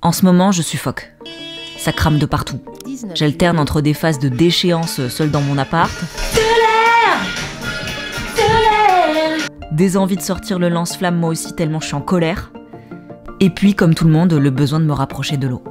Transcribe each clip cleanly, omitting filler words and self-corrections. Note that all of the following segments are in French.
En ce moment, je suffoque. Ça crame de partout. J'alterne entre des phases de déchéance seule dans mon appart, des envies de sortir le lance-flamme moi aussi tellement je suis en colère, et puis comme tout le monde, le besoin de me rapprocher de l'eau.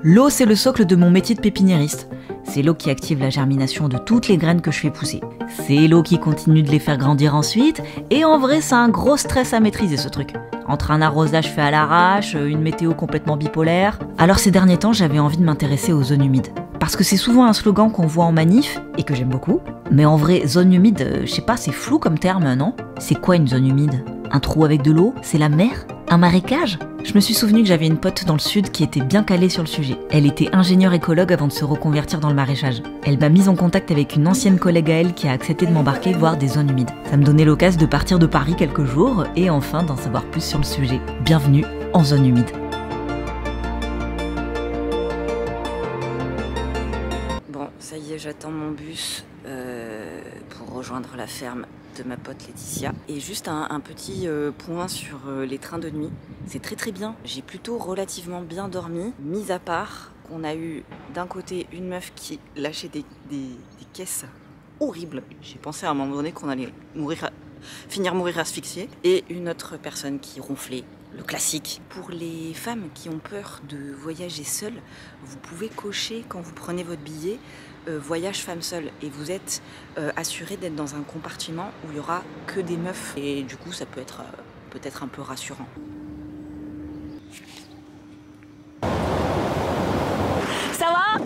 L'eau, c'est le socle de mon métier de pépiniériste. C'est l'eau qui active la germination de toutes les graines que je fais pousser. C'est l'eau qui continue de les faire grandir ensuite, et en vrai, c'est un gros stress à maîtriser ce truc. Entre un arrosage fait à l'arrache, une météo complètement bipolaire. Alors ces derniers temps, j'avais envie de m'intéresser aux zones humides. Parce que c'est souvent un slogan qu'on voit en manif, et que j'aime beaucoup. Mais en vrai, zone humide, je sais pas, c'est flou comme terme, non? C'est quoi une zone humide? Un trou avec de l'eau? C'est la mer? Un marécage? Je me suis souvenu que j'avais une pote dans le sud qui était bien calée sur le sujet. Elle était ingénieure écologue avant de se reconvertir dans le maraîchage. Elle m'a mise en contact avec une ancienne collègue à elle qui a accepté de m'embarquer voir des zones humides. Ça me donnait l'occasion de partir de Paris quelques jours et enfin d'en savoir plus sur le sujet. Bienvenue en zone humide. Bon, ça y est, j'attends mon bus pour rejoindre la ferme de ma pote Laetitia. Et juste un petit point sur les trains de nuit. C'est très bien. J'ai plutôt relativement bien dormi, mis à part qu'on a eu d'un côté une meuf qui lâchait des caisses horribles. J'ai pensé à un moment donné qu'on allait finir mourir asphyxiée. Et une autre personne qui ronflait. Le classique. Pour les femmes qui ont peur de voyager seules, vous pouvez cocher quand vous prenez votre billet voyage femme seule et vous êtes assuré d'être dans un compartiment où il y aura que des meufs et du coup ça peut être peut-être un peu rassurant. Ça va?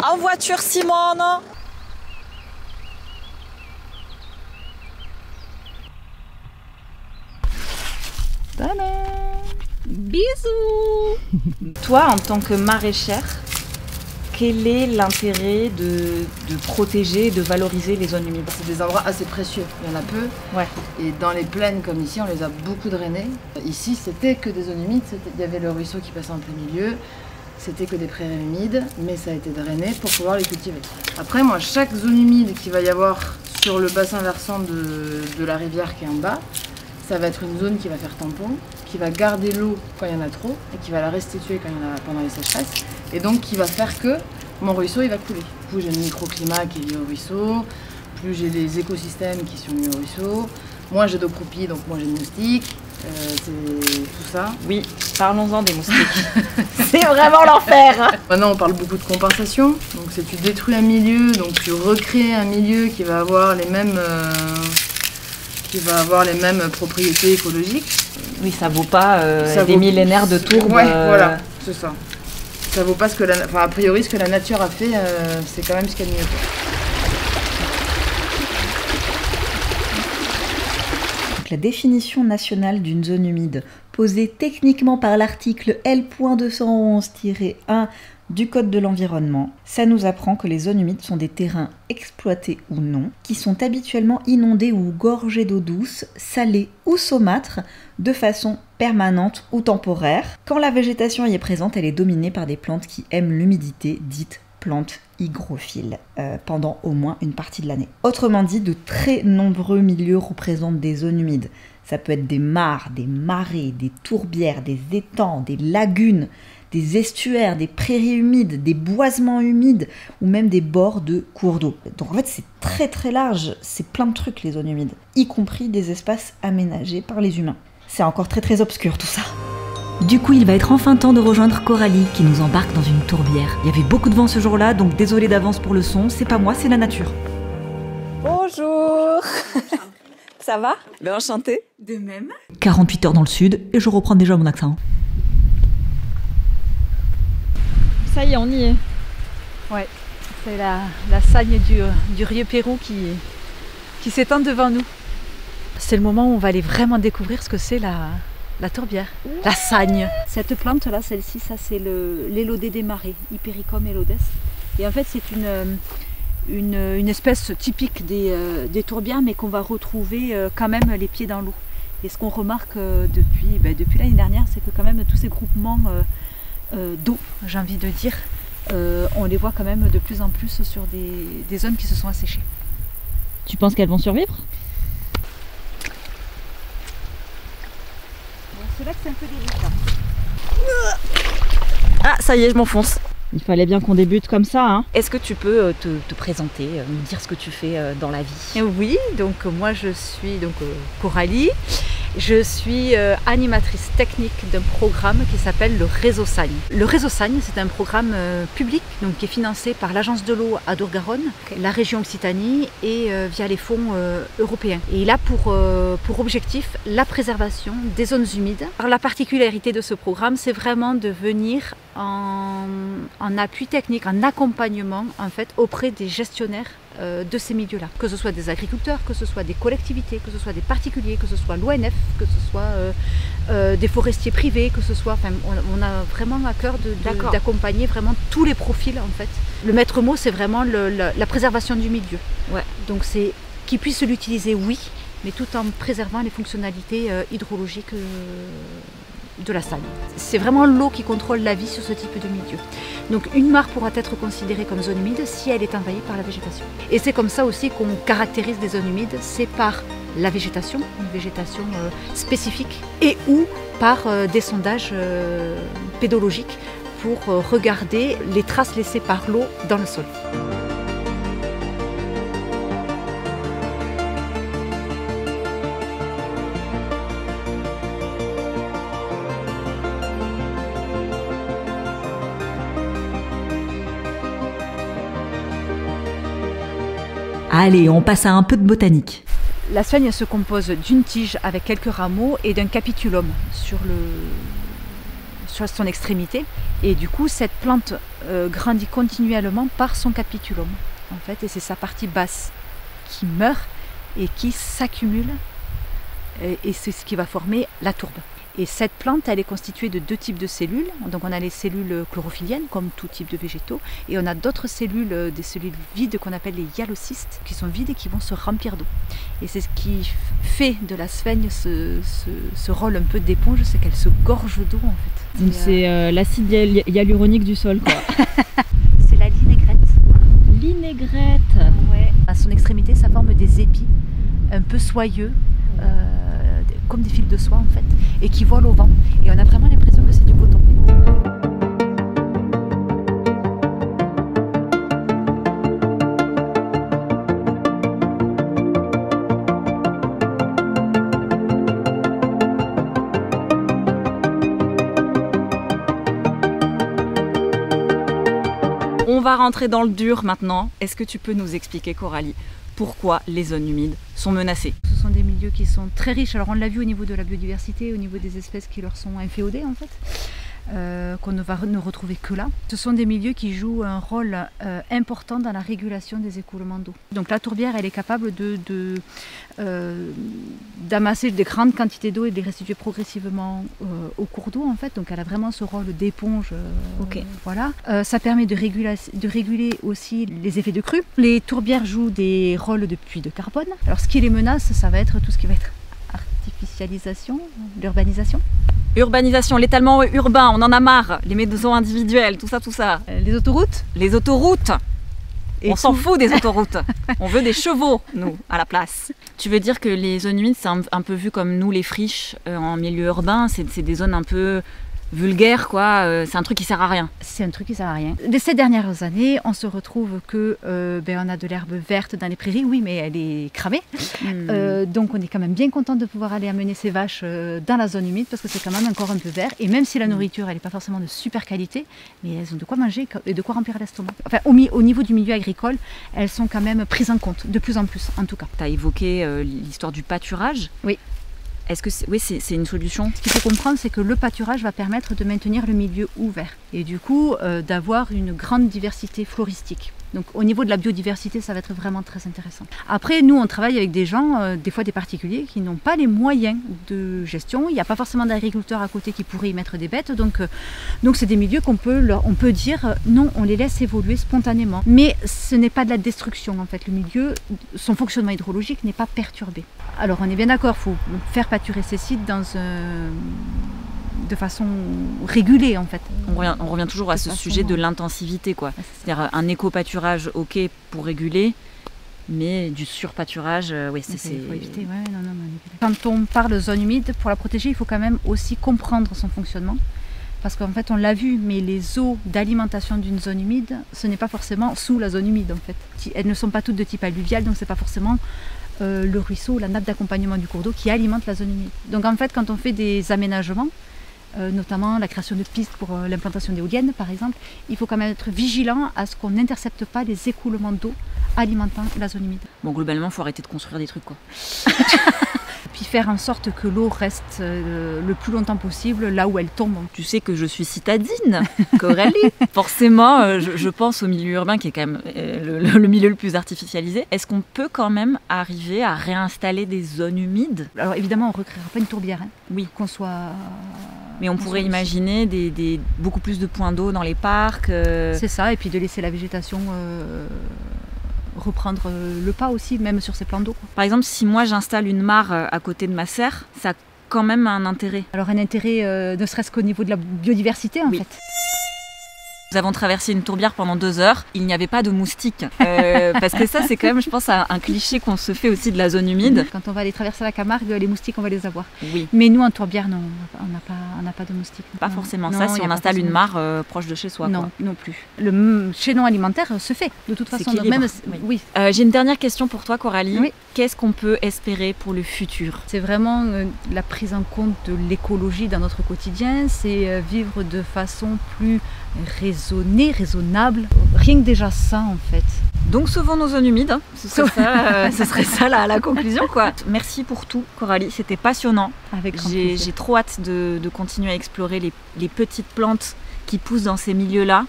En voiture Simone? Bisous. Toi, en tant que maraîchère, quel est l'intérêt de protéger et de valoriser les zones humides? C'est des endroits assez précieux, il y en a peu. Ouais. Et dans les plaines comme ici, on les a beaucoup drainés. Ici, c'était que des zones humides, il y avait le ruisseau qui passait en plein milieu, c'était que des prairies humides, mais ça a été drainé pour pouvoir les cultiver. Après, moi, chaque zone humide qu'il va y avoir sur le bassin versant de la rivière qui est en bas, ça va être une zone qui va faire tampon, qui va garder l'eau quand il y en a trop et qui va la restituer quand il y en a pendant les sécheresses. Et donc qui va faire que mon ruisseau il va couler. Plus j'ai le microclimat qui est lié au ruisseau, plus j'ai des écosystèmes qui sont liés au ruisseau, moins j'ai d'eau croupie, donc moins j'ai de moustiques, c'est tout ça. Oui, parlons-en des moustiques. C'est vraiment l'enfer. Maintenant on parle beaucoup de compensation, donc c'est tu détruis un milieu, donc tu recrées un milieu qui va avoir les mêmes... propriétés écologiques. Oui, ça vaut pas des millénaires de tourbe. Ouais, voilà, c'est ça. Ça vaut pas ce que a priori ce que la nature a fait, c'est quand même ce qu'il y a de mieux. Donc, la définition nationale d'une zone humide, posée techniquement par l'article L.211-1 du Code de l'environnement, ça nous apprend que les zones humides sont des terrains exploités ou non, qui sont habituellement inondés ou gorgés d'eau douce, salée ou saumâtre, de façon permanente ou temporaire. Quand la végétation y est présente, elle est dominée par des plantes qui aiment l'humidité, dites plantes hygrophiles, pendant au moins une partie de l'année. Autrement dit, de très nombreux milieux représentent des zones humides. Ça peut être des mares, des marais, des tourbières, des étangs, des lagunes, des estuaires, des prairies humides, des boisements humides ou même des bords de cours d'eau. Donc en fait c'est très large, c'est plein de trucs les zones humides, y compris des espaces aménagés par les humains. C'est encore très obscur tout ça. Du coup il va être enfin temps de rejoindre Coralie qui nous embarque dans une tourbière. Il y avait beaucoup de vent ce jour-là donc désolé d'avance pour le son, c'est pas moi, c'est la nature. Bonjour. Ça va? Ben enchantée. De même. 48 heures dans le sud et je reprends déjà mon accent. Ça y est, on y est. Ouais, c'est la sagne du Rio Pérou qui s'étend devant nous. C'est le moment où on va aller vraiment découvrir ce que c'est la tourbière, la sagne. Cette plante-là, celle-ci, ça c'est l'élodée des marais, Hypericum elodes. Et en fait, c'est une espèce typique des tourbières, mais qu'on va retrouver quand même les pieds dans l'eau. Et ce qu'on remarque depuis l'année dernière, c'est que quand même tous ces groupements d'eau, j'ai envie de dire, on les voit quand même de plus en plus sur des zones qui se sont asséchées. Tu penses qu'elles vont survivre? Bon, c'est là que c'est un peu délicat. ça y est, je m'enfonce. Il fallait bien qu'on débute comme ça, hein. Est-ce que tu peux te présenter, nous dire ce que tu fais dans la vie? Oui, donc moi je suis Coralie. Je suis animatrice technique d'un programme qui s'appelle le Réseau Sagne. Le Réseau Sagne, c'est un programme public donc, qui est financé par l'Agence de l'eau Adour-Garonne, la région Occitanie et via les fonds européens. Et il a pour objectif la préservation des zones humides. Alors, la particularité de ce programme, c'est vraiment de venir en appui technique, en accompagnement en fait, auprès des gestionnaires de ces milieux-là. Que ce soit des agriculteurs, que ce soit des collectivités, que ce soit des particuliers, que ce soit l'ONF, que ce soit des forestiers privés, que ce soit... Enfin, on a vraiment à cœur d'accompagner vraiment tous les profils en fait. Le maître mot, c'est vraiment la préservation du milieu. Ouais. Donc c'est qu'ils puissent l'utiliser, oui, mais tout en préservant les fonctionnalités hydrologiques de la Sagne. C'est vraiment l'eau qui contrôle la vie sur ce type de milieu. Donc une mare pourra être considérée comme zone humide si elle est envahie par la végétation. Et c'est comme ça aussi qu'on caractérise des zones humides, c'est par la végétation, une végétation spécifique, et ou par des sondages pédologiques pour regarder les traces laissées par l'eau dans le sol. Allez, on passe à un peu de botanique. La Sagne se compose d'une tige avec quelques rameaux et d'un capitulum sur son extrémité. Et du coup, cette plante grandit continuellement par son capitulum, en fait, et c'est sa partie basse qui meurt et qui s'accumule, et c'est ce qui va former la tourbe. Et cette plante, elle est constituée de deux types de cellules. Donc on a les cellules chlorophylliennes, comme tout type de végétaux, et on a d'autres cellules, des cellules vides qu'on appelle les hyalocystes, qui sont vides et qui vont se remplir d'eau. Et c'est ce qui fait de la sphène ce rôle un peu d'éponge, c'est qu'elle se gorge d'eau en fait. Donc c'est l'acide hyaluronique du sol, quoi. C'est la linaigrette. Linaigrette. Ouais. À son extrémité, ça forme des épis un peu soyeux, comme des fils de soie en fait, et qui volent au vent. Et on a vraiment l'impression que c'est du coton. On va rentrer dans le dur maintenant. Est-ce que tu peux nous expliquer, Coralie, pourquoi les zones humides sont menacées? Ce sont des milieux qui sont très riches. Alors on l'a vu au niveau de la biodiversité, au niveau des espèces qui leur sont inféodées en fait, qu'on ne va ne retrouver que là. Ce sont des milieux qui jouent un rôle important dans la régulation des écoulements d'eau. Donc la tourbière, elle est capable d'amasser des grandes quantités d'eau et de les restituer progressivement au cours d'eau en fait. Donc elle a vraiment ce rôle d'éponge. Voilà. Ça permet de réguler aussi les effets de crue. Les tourbières jouent des rôles de puits de carbone. Alors ce qui les menace, ça va être tout ce qui va être artificialisation, l'urbanisation. Urbanisation, l'étalement urbain, on en a marre. Les maisons individuelles, tout ça. Les autoroutes. Les autoroutes. On s'en fout des autoroutes. On veut des chevaux, nous, à la place. Tu veux dire que les zones humides, c'est un peu vu comme nous, les friches en milieu urbain. C'est des zones un peu vulgaires, quoi. C'est un truc qui sert à rien. C'est un truc qui sert à rien. Ces dernières années, on se retrouve que on a de l'herbe verte dans les prairies, oui, mais elle est cramée. Donc on est quand même bien content de pouvoir aller amener ces vaches dans la zone humide parce que c'est quand même encore un peu vert. Et même si la nourriture, elle n'est pas forcément de super qualité, mais elles ont de quoi manger et de quoi remplir l'estomac. Enfin, au niveau du milieu agricole, elles sont quand même prises en compte, de plus en plus, en tout cas. Tu as évoqué l'histoire du pâturage. Oui. Est-ce que c'est une solution? Ce qu'il faut comprendre, c'est que le pâturage va permettre de maintenir le milieu ouvert et du coup d'avoir une grande diversité floristique. Donc au niveau de la biodiversité, ça va être vraiment très intéressant. Après, nous, on travaille avec des gens, des fois des particuliers, qui n'ont pas les moyens de gestion. Il n'y a pas forcément d'agriculteurs à côté qui pourraient y mettre des bêtes. Donc c'est des milieux on peut dire non, on les laisse évoluer spontanément. Mais ce n'est pas de la destruction en fait. Le milieu, son fonctionnement hydrologique n'est pas perturbé. Alors on est bien d'accord, il faut faire pâturer ces sites de façon régulée en fait. On revient toujours à ce sujet de l'intensivité, quoi. C'est-à-dire un éco-pâturage, ok, pour réguler, mais du surpâturage, oui, c'est... Il faut éviter, ouais, non. Quand on parle de zone humide, pour la protéger, il faut quand même aussi comprendre son fonctionnement. Parce qu'en fait, on l'a vu, mais les eaux d'alimentation d'une zone humide, ce n'est pas forcément sous la zone humide en fait. Elles ne sont pas toutes de type alluvial, donc c'est pas forcément le ruisseau, la nappe d'accompagnement du cours d'eau qui alimente la zone humide. Donc en fait, quand on fait des aménagements, notamment la création de pistes pour l'implantation d'éoliennes par exemple, il faut quand même être vigilant à ce qu'on n'intercepte pas les écoulements d'eau alimentant la zone humide. Bon, globalement, il faut arrêter de construire des trucs, quoi. Puis faire en sorte que l'eau reste le plus longtemps possible là où elle tombe. Tu sais que je suis citadine, Coralie. Forcément, je pense au milieu urbain qui est quand même le milieu le plus artificialisé. Est-ce qu'on peut quand même arriver à réinstaller des zones humides? Alors évidemment, on ne recréera pas une tourbière. Hein. Oui. Qu'on soit... Mais on pourrait imaginer beaucoup plus de points d'eau dans les parcs. C'est ça, et puis de laisser la végétation reprendre le pas aussi, même sur ces plans d'eau. Par exemple, si moi j'installe une mare à côté de ma serre, ça a quand même un intérêt. Alors un intérêt ne serait-ce qu'au niveau de la biodiversité en fait. Nous avons traversé une tourbière pendant 2 heures, il n'y avait pas de moustiques. Parce que ça, c'est quand même, je pense, un cliché qu'on se fait aussi de la zone humide. Quand on va aller traverser la Camargue, les moustiques, on va les avoir. Oui. Mais nous, en tourbière, non, on n'a pas de moustiques. Pas forcément ça, si on installe une mare proche de chez soi. Non, quoi. non plus. Le chaînon alimentaire se fait, de toute façon. Donc même, oui. J'ai une dernière question pour toi, Coralie. Oui. Qu'est-ce qu'on peut espérer pour le futur? C'est vraiment la prise en compte de l'écologie dans notre quotidien, c'est vivre de façon plus raisonnée, raisonnable. Rien que déjà ça, en fait. Donc sauvons nos zones humides, hein. Ce serait ça la conclusion, quoi. Merci pour tout, Coralie, c'était passionnant. Avec grand plaisir. J'ai trop hâte de continuer à explorer les petites plantes qui poussent dans ces milieux-là.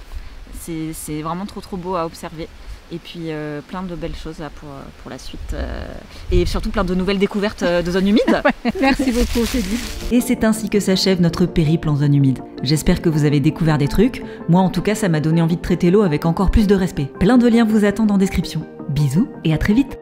C'est vraiment trop beau à observer. Et puis plein de belles choses là, pour la suite. Et surtout plein de nouvelles découvertes de zones humides. Merci beaucoup, Céline. Et c'est ainsi que s'achève notre périple en zone humide. J'espère que vous avez découvert des trucs. Moi en tout cas, ça m'a donné envie de traiter l'eau avec encore plus de respect. Plein de liens vous attendent en description. Bisous et à très vite.